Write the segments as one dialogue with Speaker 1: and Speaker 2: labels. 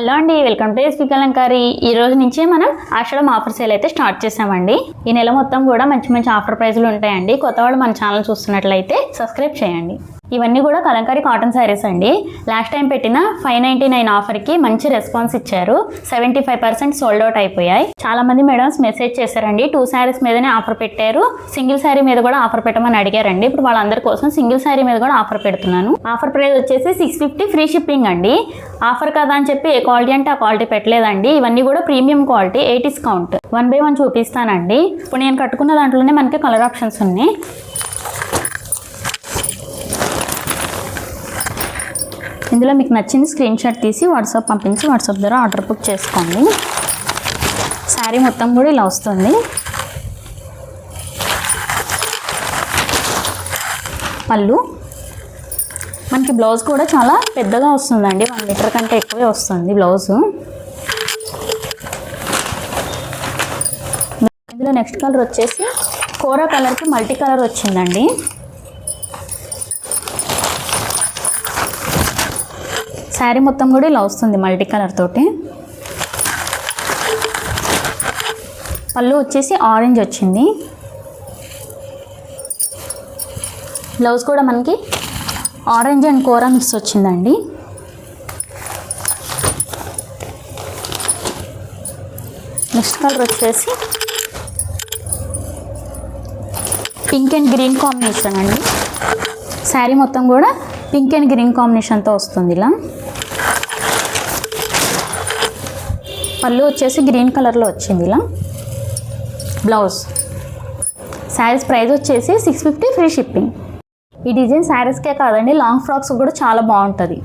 Speaker 1: Hello అండి, welcome to SP Kalamkari. ఈ రోజు నుంచి మనం ఆషాఢం ఆఫర్ సేల్ అయితే స్టార్ట్ చేసామండి. ఈ నెల మొత్తం కూడా మంచి మంచి ఆఫర్ ప్రైస్లు ఉంటాయండి. కొత్త వాళ్ళు మన ఛానల్ చూస్తున్నట్లయితే సబ్స్క్రైబ్ చేయండి. ఇవన్నీ కూడా కలంకారీ కాటన్ శారీస్ అండి. లాస్ట్ టైం పెట్టిన 599 ఆఫర్కి మంచి రెస్పాన్స్ ఇచ్చారు. 75% సోల్డ్ అవుట్ అయిపోయాయి. చాలా మంది మేడమ్స్ మెసేజ్ చేశారండి. 2 శారీస్ మీదనే ఆఫర్ పెట్టారు, సింగిల్ శారీ మీద కూడా ఆఫర్ పెట్టమని అడిగారండి. ఇప్పుడు వాళ్ళందరి కోసం సింగిల్ శారీ మీద కూడా ఆఫర్ పెడుతున్నాను. ఆఫర్ ప్రైస్ వచ్చేసి 650 ఫ్రీ షిప్పింగ్ అండి. ఆఫర్ కదా అని చెప్పి ఏ క్వాలిటీ అంటే ఆ క్వాలిటీ పెట్టలేదండి. ఇవన్నీ కూడా premium quality, 80s count. 1 by 1 చూపిస్తానండి. ఇప్పుడు నేను కట్టుకున్న దాంట్లోనే మనకి కలర్ ఆప్షన్స్ ఉన్నాయి. ఇందులో మీకు నచ్చింది స్క్రీన్ షాట్ తీసి వాట్సాప్ పంపించి వాట్సాప్ ద్వారా ఆర్డర్ బుక్ చేసుకోండి. శారీ మొత్తం కూడా ఇలా వస్తుంది. పళ్ళు మనకి బ్లౌజ్ కూడా చాలా పెద్దగా వస్తుందండి. 1 మీటర్ కంటే ఎక్కువే వస్తుంది బ్లౌజు. ఇందులో నెక్స్ట్ కలర్ వచ్చేసి కోరా కలర్కి మల్టీ కలర్ వచ్చిందండి. శారీ మొత్తం కూడా ఇలా వస్తుంది మల్టీ కలర్ తోటి. పళ్ళు వచ్చేసి ఆరెంజ్ వచ్చింది. బ్లౌజ్ కూడా మనకి ఆరెంజ్ అండ్ కోరా మిక్స్ వచ్చిందండి. నెక్స్ట్ కలర్ వచ్చేసి పింక్ అండ్ గ్రీన్ కాంబినేషన్ అండి. శారీ మొత్తం కూడా పింక్ అండ్ గ్రీన్ కాంబినేషన్తో వస్తుంది ఇలా. పళ్ళు వచ్చేసి గ్రీన్ కలర్లో వచ్చింది ఇలా. బ్లౌజ్ శారీస్ ప్రైస్ వచ్చేసి 650 ఫ్రీ షిప్పింగ్. ఈ డిజైన్ శారీస్కే కాదండి, లాంగ్ ఫ్రాక్స్ కూడా చాలా బాగుంటుంది.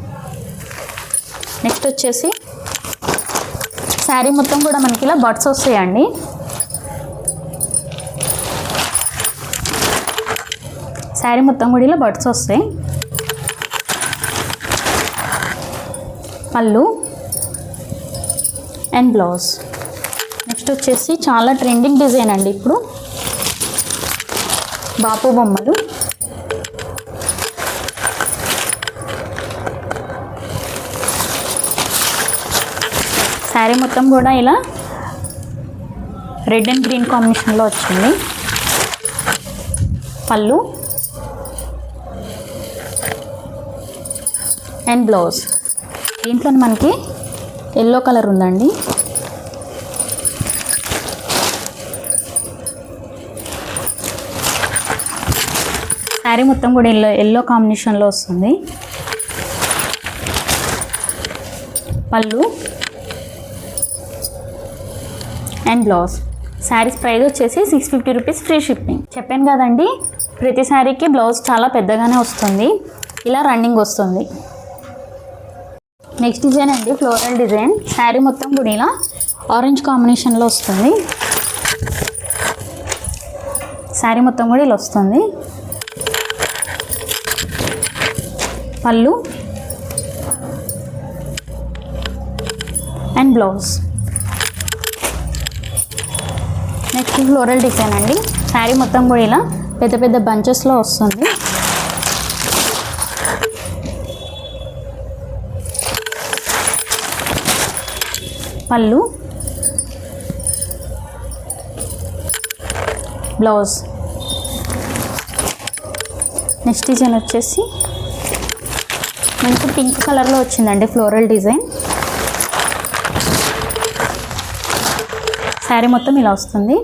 Speaker 1: నెక్స్ట్ వచ్చేసి శారీ మొత్తం కూడా మనకి ఇలా బడ్స్ వస్తాయండి. శారీ మొత్తం కూడా ఇలా బడ్స్ వస్తాయి. పళ్ళు అండ్ బ్లౌజ్. నెక్స్ట్ వచ్చేసి చాలా ట్రెండింగ్ డిజైన్ అండి. ఇప్పుడు బాపు బొమ్మలు. శారీ మొత్తం కూడా ఇలా రెడ్ అండ్ గ్రీన్ కాంబినేషన్లో వచ్చింది. పళ్ళు అండ్ బ్లౌజ్. దీంట్లో మనకి ఎల్లో కలర్ ఉందండి. శారీ మొత్తం కూడా ఎల్లో కాంబినేషన్లో వస్తుంది. పళ్ళు అండ్ బ్లౌజ్. శారీస్ ప్రైస్ వచ్చేసి 650 రూపీస్ ఫ్రీ షిప్పింగ్. చెప్పాను కదండి, ప్రతి శారీకి బ్లౌజ్ చాలా పెద్దగానే వస్తుంది. ఇలా రన్నింగ్ వస్తుంది. నెక్స్ట్ డిజైన్ అండి, ఫ్లోరల్ డిజైన్. శారీ మొత్తం కూడా ఇలా ఆరెంజ్ కాంబినేషన్లో వస్తుంది. శారీ మొత్తం కూడా ఇలా వస్తుంది. పళ్ళు and blouse. Next floral design అండి. శారీ మొత్తం కూడా ఇలా పెద్ద పెద్ద బంచెస్లో వస్తుంది. పళ్ళు బ్లౌజ్. నెక్స్ట్ డిజైన్ వచ్చేసి మనకు పింక్ కలర్లో వచ్చిందండి ఫ్లోరల్ డిజైన్. శారీ మొత్తం ఇలా వస్తుంది.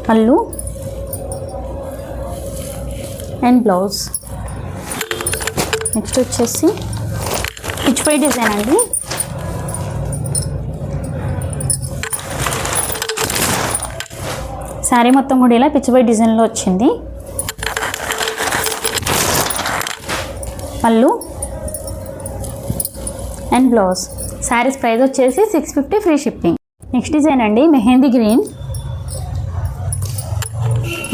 Speaker 1: పళ్ళు అండ్ బ్లౌజ్. నెక్స్ట్ వచ్చేసి పిచ్ పై డిజైన్ అండి. శారీ మొత్తం కూడా ఇలా పిచ్ పై డిజైన్లో వచ్చింది. పళ్ళు అండ్ బ్లౌజ్. శారీస్ ప్రైస్ వచ్చేసి 650 ఫ్రీ షిప్పింగ్. నెక్స్ట్ డిజైన్ అండి, మెహందీ గ్రీన్.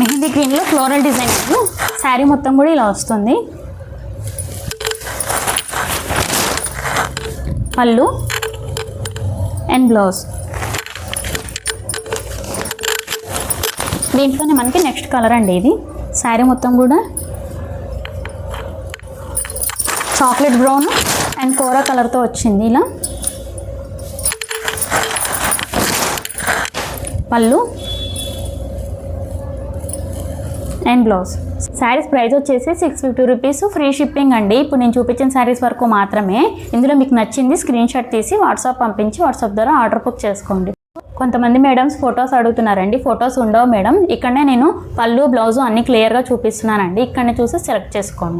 Speaker 1: మెహందీ గ్రీన్లో ఫ్లోరల్ డిజైన్. శారీ మొత్తం కూడా ఇలా వస్తుంది. పళ్ళు అండ్ బ్లౌజ్. దీంట్లోనే మనకి నెక్స్ట్ కలర్ అండి. ఇది శారీ మొత్తం కూడా చాక్లెట్ బ్రౌన్ అండ్ కోరా కలర్తో వచ్చింది. ఇలా పళ్ళు అండ్ బ్లౌజ్. శారీస్ ప్రైస్ వచ్చేసి 650 రూపీస్, ఫ్రీ షిప్పింగ్ అండి. ఇప్పుడు నేను చూపించిన శారీస్ వరకు మాత్రమే. ఇందులో మీకు నచ్చింది స్క్రీన్ షాట్ తీసి వాట్సాప్ పంపించి వాట్సాప్ ద్వారా ఆర్డర్ బుక్ చేసుకోండి. కొంతమంది మేడమ్స్ ఫొటోస్ అడుగుతున్నారండి. ఫొటోస్ ఉండవు మేడం. ఇక్కడనే నేను పళ్ళు బ్లౌజు అన్ని క్లియర్గా చూపిస్తున్నానండి. ఇక్కడనే చూసి సెలెక్ట్ చేసుకోండి.